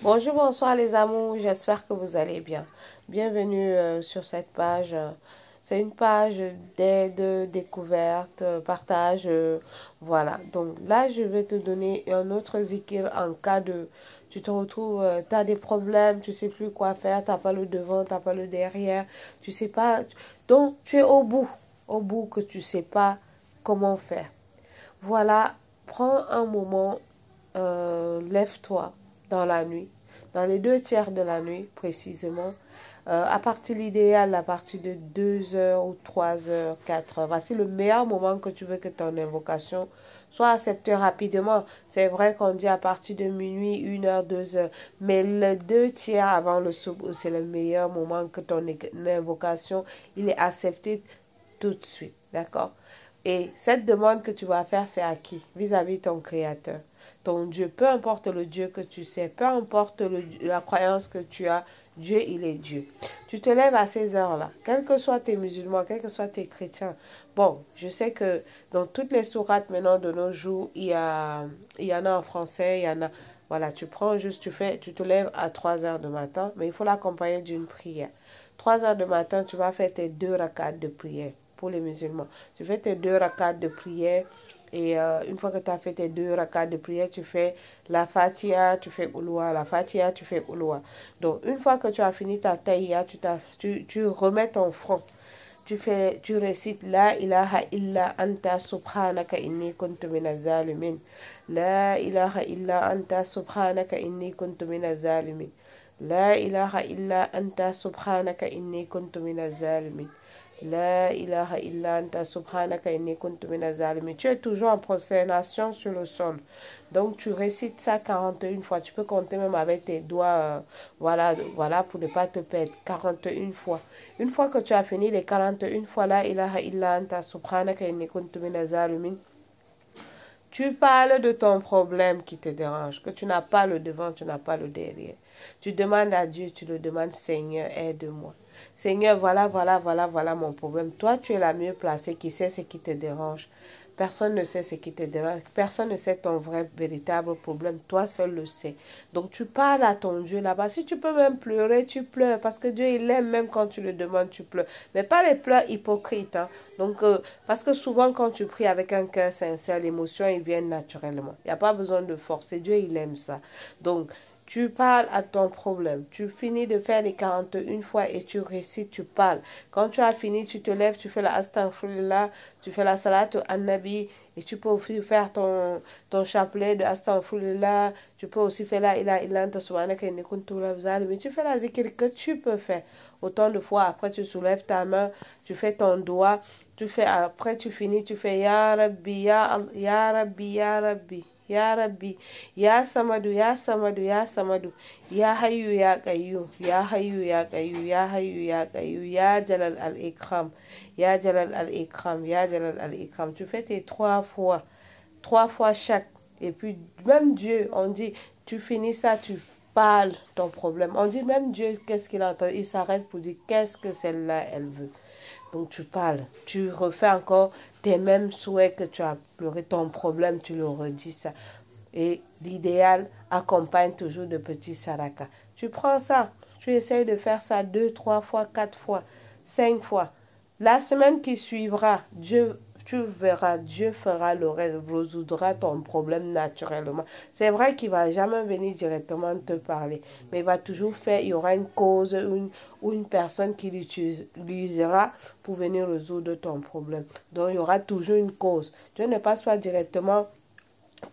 Bonjour, bonsoir les amours, j'espère que vous allez bien. Bienvenue sur cette page. C'est une page d'aide, découverte, partage. Voilà. Donc là, je vais te donner un autre zikir en cas de... Tu te retrouves, tu as des problèmes, tu sais plus quoi faire, tu n'as pas le devant, tu n'as pas le derrière, tu sais pas. Donc tu es au bout que tu sais pas comment faire. Voilà, prends un moment, lève-toi dans la nuit, dans les 2 tiers de la nuit précisément, à partir l'idéal, à partir de 2 heures ou 3 heures, 4 heures. Voici le meilleur moment que tu veux que ton invocation soit acceptée rapidement. C'est vrai qu'on dit à partir de minuit, 1 heure, 2 heures, mais les 2 tiers avant le soubh, c'est le meilleur moment que ton invocation, il est accepté tout de suite, d'accord? Et cette demande que tu vas faire, c'est à qui? Vis-à-vis de ton créateur, ton Dieu. Peu importe le Dieu que tu sais, peu importe la croyance que tu as, Dieu, il est Dieu. Tu te lèves à ces heures-là, quels que soient tes musulmans, quels que soient tes chrétiens. Bon, je sais que dans toutes les sourates maintenant de nos jours, il y en a en français, il y en a... Voilà, tu prends juste, tu te lèves à 3 heures du matin, mais il faut l'accompagner d'une prière. 3 heures du matin, tu vas faire tes 2 rakats de prière pour les musulmans. Tu fais tes 2 rakats de prière et une fois que tu as fait tes 2 rakats de prière, tu fais la Fatiha, tu fais Ouloua, la Fatiha, tu fais Ouloua. Donc une fois que tu as fini ta taïya, tu remets ton front. Tu récites La ilaha illa anta subhanaka inni kuntu minaz zalimin. La ilaha illa anta subhanaka inni kuntu minaz zalimin. La ilaha illa anta subhanaka inni kuntu minaz zalimin. La ilaha illa anta subhanaka inni kuntu minaz zalimin. Tu es toujours en prosternation sur le sol. Donc tu récites ça 41 fois. Tu peux compter même avec tes doigts. Voilà, pour ne pas te perdre. 41 fois. Une fois que tu as fini les 41 fois, la ilaha illa anta subhanaka inni kuntu minaz zalimin. Tu parles de ton problème qui te dérange, que tu n'as pas le devant, tu n'as pas le derrière. Tu demandes à Dieu, tu le demandes, Seigneur, aide-moi. Seigneur, voilà mon problème. Toi, tu es la mieux placée qui sait ce qui te dérange. Personne ne sait ce qui te dérange. Personne ne sait ton vrai, véritable problème. Toi seul le sais. Donc, tu parles à ton Dieu là-bas. Si tu peux même pleurer, tu pleures. Parce que Dieu, il aime même quand tu le demandes, tu pleures. Mais pas les pleurs hypocrites. Hein. Donc, parce que souvent, quand tu pries avec un cœur sincère, l'émotion, il vient naturellement. Il n'y a pas besoin de forcer. Dieu, il aime ça. Donc, tu parles à ton problème. Tu finis de faire les 41 fois et tu récites, tu parles. Quand tu as fini, tu te lèves, tu fais la astaghfirullah, tu fais la salat an nabi et tu peux aussi faire ton chapelet de astaghfirullah. Tu peux aussi faire la ilaha illa anta subhanaka inni kuntu minaz zalimin. Tu fais la zikr que tu peux faire autant de fois. Après, tu soulèves ta main, tu fais ton doigt. Après, tu finis, tu fais Ya Rabbi, Ya Rabbi, Ya Rabbi. Ya Rabbi, Ya Samadu, Ya Samadu, Ya Samadu, Ya Hayyu, Ya Qayyum, Ya Hayyu, Ya Qayyum, Ya Hayyu, Ya Qayyum, Ya Jalal al-Ikram, Ya Jalal al-Ikram, Ya Jalal al-Ikram. Tu fais tes 3 fois chaque. Et puis, même Dieu, on dit, tu finis ça, tu parles ton problème. On dit même Dieu, qu'est-ce qu'il entend? Il s'arrête pour dire, qu'est-ce que celle-là, elle veut? Donc tu parles, tu refais encore tes mêmes souhaits que tu as pleuré, ton problème, tu le redis ça. Et l'idéal accompagne toujours de petits saraka. Tu prends ça, tu essayes de faire ça 2, 3 fois, 4 fois, 5 fois. La semaine qui suivra, tu verras, Dieu fera le reste, résoudra ton problème naturellement. C'est vrai qu'il ne va jamais venir directement te parler, mais il va toujours faire, il y aura une cause ou une personne qui l'utilisera pour venir résoudre ton problème. Donc il y aura toujours une cause. Dieu ne passe pas directement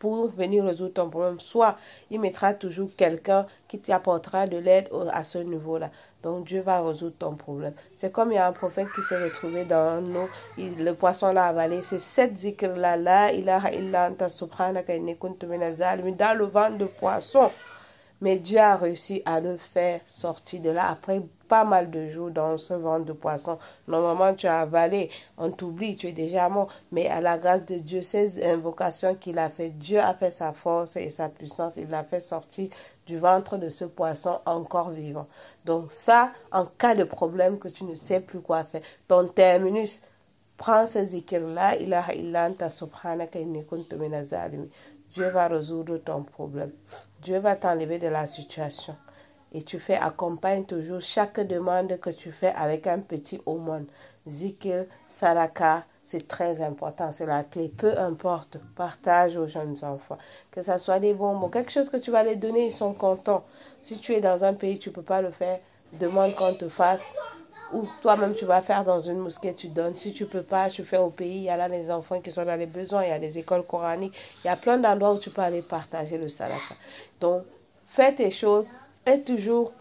pour venir résoudre ton problème. Soit il mettra toujours quelqu'un qui t'apportera de l'aide à ce niveau-là. Donc Dieu va résoudre ton problème. C'est comme il y a un prophète qui s'est retrouvé dans l'eau, le poisson l'a avalé. C'est cette zikr-là, la ilaha illa anta subhanaka inni kuntu minaz zalimin, dans le ventre de poisson. Mais Dieu a réussi à le faire sortir de là après pas mal de jours dans ce ventre de poisson. Normalement, tu as avalé, on t'oublie, tu es déjà mort. Mais à la grâce de Dieu, ces invocations qu'il a fait, Dieu a fait sa force et sa puissance. Il l'a fait sortir du ventre de ce poisson encore vivant. Donc ça, en cas de problème que tu ne sais plus quoi faire, ton terminus, prends ce zikr-là, ilaha illa anta subhanaka inni kuntu minaz zalimin. Dieu va résoudre ton problème. Dieu va t'enlever de la situation. Et tu fais, accompagne toujours chaque demande que tu fais avec un petit aumône. Zikir, Saraka, c'est très important, c'est la clé. Peu importe, partage aux jeunes enfants. Que ce soit des bonbons, quelque chose que tu vas les donner, ils sont contents. Si tu es dans un pays, tu ne peux pas le faire, demande qu'on te fasse. Ou toi-même, tu vas faire dans une mosquée, tu donnes. Si tu ne peux pas, tu fais au pays. Il y a là les enfants qui sont dans les besoins, il y a des écoles coraniques. Il y a plein d'endroits où tu peux aller partager le Saraka. Donc, fais tes choses. Aie toujours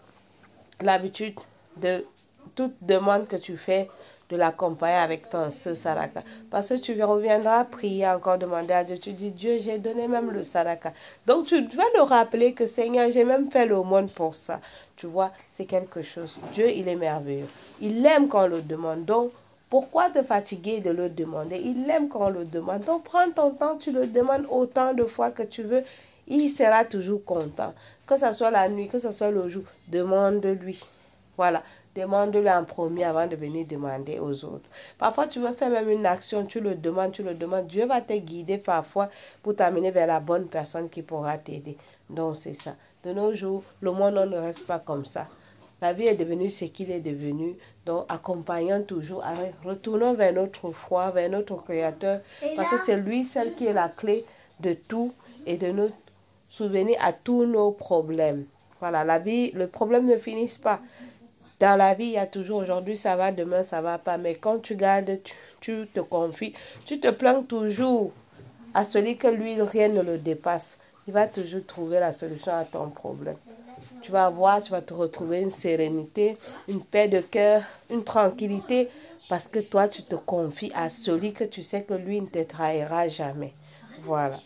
l'habitude de toute demande que tu fais de l'accompagner avec ce saraka. Parce que tu reviendras prier encore, demander à Dieu. Tu dis, Dieu, j'ai donné même le saraka. Donc, tu vas le rappeler que, Seigneur, j'ai même fait l'aumône pour ça. Tu vois, c'est quelque chose. Dieu, il est merveilleux. Il aime quand on le demande. Donc, pourquoi te fatiguer de le demander? Il aime quand on le demande. Donc, prends ton temps, tu le demandes autant de fois que tu veux. Il sera toujours content. Que ce soit la nuit, que ce soit le jour, demande-lui. Voilà, demande-le en premier avant de venir demander aux autres. Parfois, tu veux faire même une action, tu le demandes. Dieu va te guider parfois pour t'amener vers la bonne personne qui pourra t'aider. Donc, c'est ça. De nos jours, le monde ne reste pas comme ça. La vie est devenue ce qu'il est devenu. Donc, accompagnons toujours, retournons vers notre foi, vers notre Créateur, parce que c'est lui, celle qui est la clé de tout et de nous souvenir à tous nos problèmes. Voilà, la vie, le problème ne finit pas. Dans la vie, il y a toujours aujourd'hui, ça va, demain, ça va pas. Mais quand tu gardes, tu te confies, tu te plains toujours à celui que lui, rien ne le dépasse. Il va toujours trouver la solution à ton problème. Tu vas voir, tu vas te retrouver une sérénité, une paix de cœur, une tranquillité, parce que toi, tu te confies à celui que tu sais que lui ne te trahira jamais. Voilà.